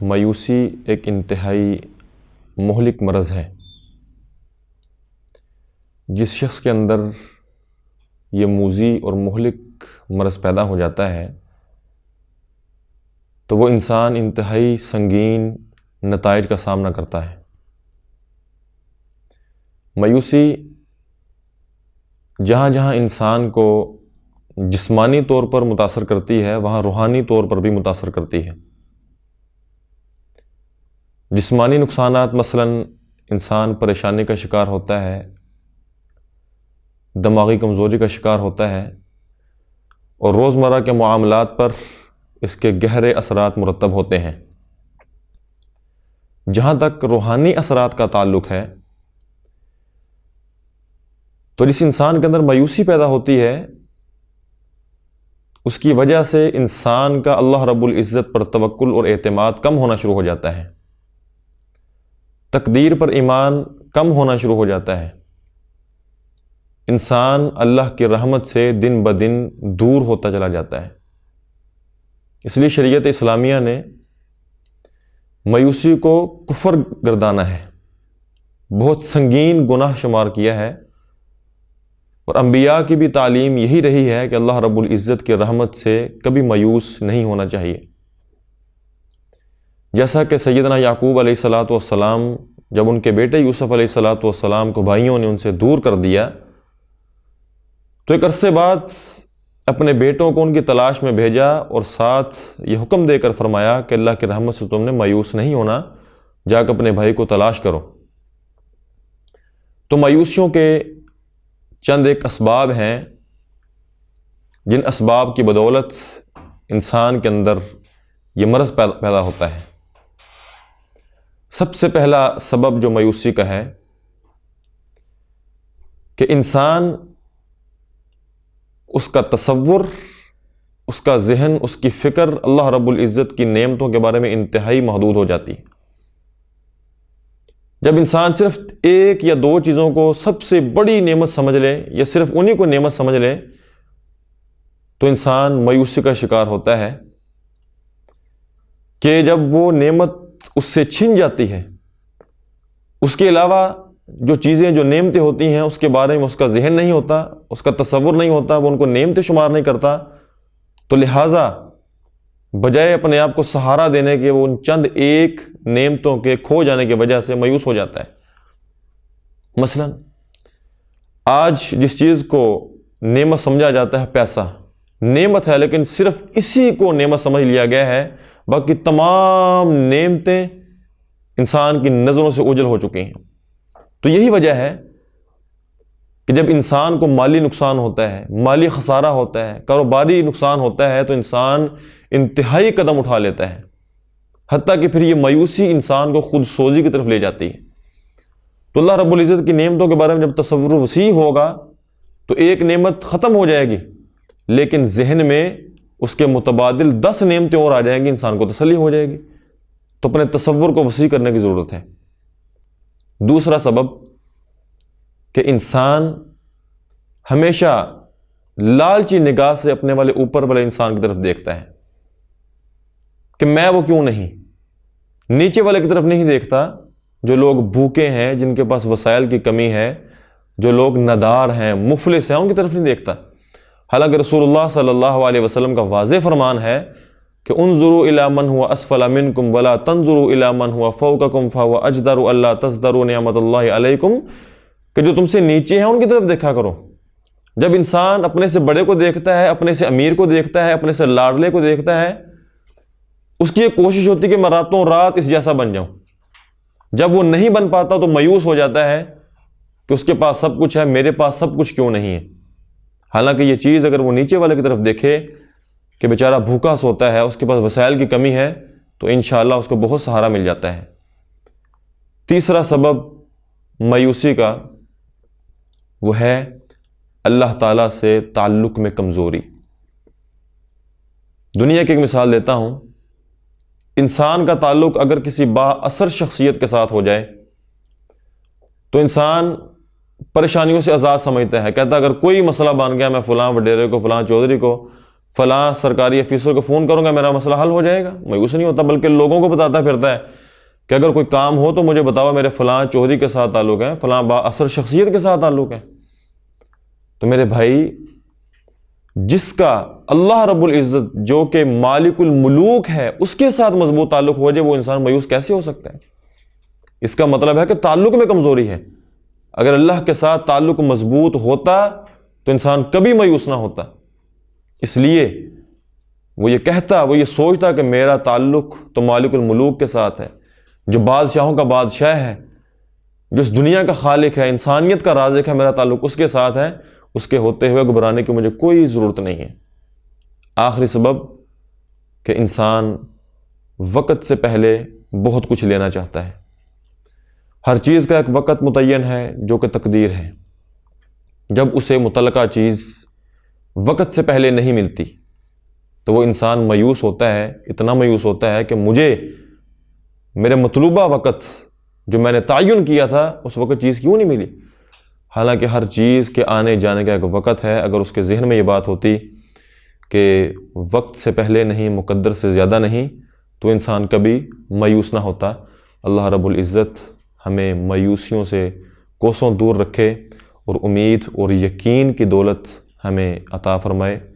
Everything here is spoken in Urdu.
مایوسی ایک انتہائی مہلک مرض ہے۔ جس شخص کے اندر یہ موذی اور مہلک مرض پیدا ہو جاتا ہے تو وہ انسان انتہائی سنگین نتائج کا سامنا کرتا ہے۔ مایوسی جہاں جہاں انسان کو جسمانی طور پر متاثر کرتی ہے وہاں روحانی طور پر بھی متاثر کرتی ہے۔ جسمانی نقصانات مثلاً انسان پریشانی کا شکار ہوتا ہے، دماغی کمزوری کا شکار ہوتا ہے، اور روزمرہ کے معاملات پر اس کے گہرے اثرات مرتب ہوتے ہیں۔ جہاں تک روحانی اثرات کا تعلق ہے تو جس انسان کے اندر مایوسی پیدا ہوتی ہے اس کی وجہ سے انسان کا اللہ رب العزت پر توکل اور اعتماد کم ہونا شروع ہو جاتا ہے، تقدیر پر ایمان کم ہونا شروع ہو جاتا ہے، انسان اللہ کی رحمت سے دن بدن دور ہوتا چلا جاتا ہے۔ اس لیے شریعت اسلامیہ نے مایوسی کو کفر گردانا ہے، بہت سنگین گناہ شمار کیا ہے، اور انبیاء کی بھی تعلیم یہی رہی ہے کہ اللہ رب العزت کی رحمت سے کبھی مایوس نہیں ہونا چاہیے۔ جیسا کہ سیدنا یعقوب علیہ السلام جب ان کے بیٹے یوسف علیہ السلام کو بھائیوں نے ان سے دور کر دیا تو ایک عرصے بعد اپنے بیٹوں کو ان کی تلاش میں بھیجا اور ساتھ یہ حکم دے کر فرمایا کہ اللہ کی رحمت سے تم نے مایوس نہیں ہونا، جا کر اپنے بھائی کو تلاش کرو۔ تو مایوسیوں کے چند ایک اسباب ہیں جن اسباب کی بدولت انسان کے اندر یہ مرض پیدا ہوتا ہے۔ سب سے پہلا سبب جو مایوسی کا ہے کہ انسان اس کا تصور، اس کا ذہن، اس کی فکر اللہ رب العزت کی نعمتوں کے بارے میں انتہائی محدود ہو جاتی ہے۔ جب انسان صرف ایک یا دو چیزوں کو سب سے بڑی نعمت سمجھ لے یا صرف انہی کو نعمت سمجھ لے تو انسان مایوسی کا شکار ہوتا ہے کہ جب وہ نعمت اس سے چھن جاتی ہے، اس کے علاوہ جو چیزیں جو نعمتیں ہوتی ہیں اس کے بارے میں اس کا ذہن نہیں ہوتا، اس کا تصور نہیں ہوتا، وہ ان کو نعمتیں شمار نہیں کرتا، تو لہٰذا بجائے اپنے آپ کو سہارا دینے کے وہ ان چند ایک نعمتوں کے کھو جانے کی وجہ سے مایوس ہو جاتا ہے۔ مثلا آج جس چیز کو نعمت سمجھا جاتا ہے، پیسہ نعمت ہے لیکن صرف اسی کو نعمت سمجھ لیا گیا ہے، باقی تمام نعمتیں انسان کی نظروں سے اوجھل ہو چکی ہیں۔ تو یہی وجہ ہے کہ جب انسان کو مالی نقصان ہوتا ہے، مالی خسارہ ہوتا ہے، کاروباری نقصان ہوتا ہے تو انسان انتہائی قدم اٹھا لیتا ہے، حتیٰ کہ پھر یہ مایوسی انسان کو خود سوزی کی طرف لے جاتی ہے۔ تو اللہ رب العزت کی نعمتوں کے بارے میں جب تصور وسیع ہوگا تو ایک نعمت ختم ہو جائے گی لیکن ذہن میں اس کے متبادل 10 نعمتیں اور آ جائیں گی، انسان کو تسلی ہو جائے گی۔ تو اپنے تصور کو وسیع کرنے کی ضرورت ہے۔ دوسرا سبب کہ انسان ہمیشہ لالچی نگاہ سے اپنے والے اوپر والے انسان کی طرف دیکھتا ہے کہ میں وہ کیوں نہیں، نیچے والے کی طرف نہیں دیکھتا۔ جو لوگ بھوکے ہیں، جن کے پاس وسائل کی کمی ہے، جو لوگ ندار ہیں، مفلس ہیں، ان کی طرف نہیں دیکھتا۔ حالانکہ رسول اللہ صلی اللہ علیہ وسلم کا واضح فرمان ہے کہ انظروا الی من هو اسفل منکم ولا تنظروا الی من هو فوقکم فهو اجدر الا تزدروا نعمت اللہ علیکم، کہ جو تم سے نیچے ہیں ان کی طرف دیکھا کرو۔ جب انسان اپنے سے بڑے کو دیکھتا ہے، اپنے سے امیر کو دیکھتا ہے، اپنے سے لاڈلے کو دیکھتا ہے، اس کی یہ کوشش ہوتی ہے کہ میں راتوں رات اس جیسا بن جاؤں۔ جب وہ نہیں بن پاتا تو مایوس ہو جاتا ہے کہ اس کے پاس سب کچھ ہے، میرے پاس سب کچھ کیوں نہیں ہے۔ حالانکہ یہ چیز اگر وہ نیچے والے کی طرف دیکھے کہ بیچارہ بھوکا سوتا ہے، اس کے پاس وسائل کی کمی ہے، تو انشاءاللہ اس کو بہت سہارا مل جاتا ہے۔ تیسرا سبب مایوسی کا وہ ہے اللہ تعالیٰ سے تعلق میں کمزوری۔ دنیا کی ایک مثال دیتا ہوں۔ انسان کا تعلق اگر کسی با اثر شخصیت کے ساتھ ہو جائے تو انسان پریشانیوں سے آزاد سمجھتا ہے، کہتا ہے اگر کوئی مسئلہ بن گیا میں فلاں وڈیرے کو، فلاں چودھری کو، فلاں سرکاری افیسر کو فون کروں گا میرا مسئلہ حل ہو جائے گا، مایوس نہیں ہوتا، بلکہ لوگوں کو بتاتا پھرتا ہے کہ اگر کوئی کام ہو تو مجھے بتاؤ، میرے فلاں چودھری کے ساتھ تعلق ہے، فلاں با اثر شخصیت کے ساتھ تعلق ہے۔ تو میرے بھائی، جس کا اللہ رب العزت جو کہ مالک الملوک ہے اس کے ساتھ مضبوط تعلق ہو جائے، وہ انسان مایوس کیسے ہو سکتا ہے؟ اس کا مطلب ہے کہ تعلق میں کمزوری ہے۔ اگر اللہ کے ساتھ تعلق مضبوط ہوتا تو انسان کبھی مایوس نہ ہوتا۔ اس لیے وہ یہ کہتا، وہ یہ سوچتا کہ میرا تعلق تو مالک الملوک کے ساتھ ہے، جو بادشاہوں کا بادشاہ ہے، جو اس دنیا کا خالق ہے، انسانیت کا رازق ہے، میرا تعلق اس کے ساتھ ہے، اس کے ہوتے ہوئے گھبرانے کی مجھے کوئی ضرورت نہیں ہے۔ آخری سبب کہ انسان وقت سے پہلے بہت کچھ لینا چاہتا ہے۔ ہر چیز کا ایک وقت متعین ہے جو کہ تقدیر ہے۔ جب اسے متعلقہ چیز وقت سے پہلے نہیں ملتی تو وہ انسان مایوس ہوتا ہے، اتنا مایوس ہوتا ہے کہ مجھے میرے مطلوبہ وقت جو میں نے تعین کیا تھا اس وقت چیز کیوں نہیں ملی؟ حالانکہ ہر چیز کے آنے جانے کا ایک وقت ہے۔ اگر اس کے ذہن میں یہ بات ہوتی کہ وقت سے پہلے نہیں، مقدر سے زیادہ نہیں، تو انسان کبھی مایوس نہ ہوتا۔ اللہ رب العزت ہمیں مایوسیوں سے کوسوں دور رکھے اور امید اور یقین کی دولت ہمیں عطا فرمائے۔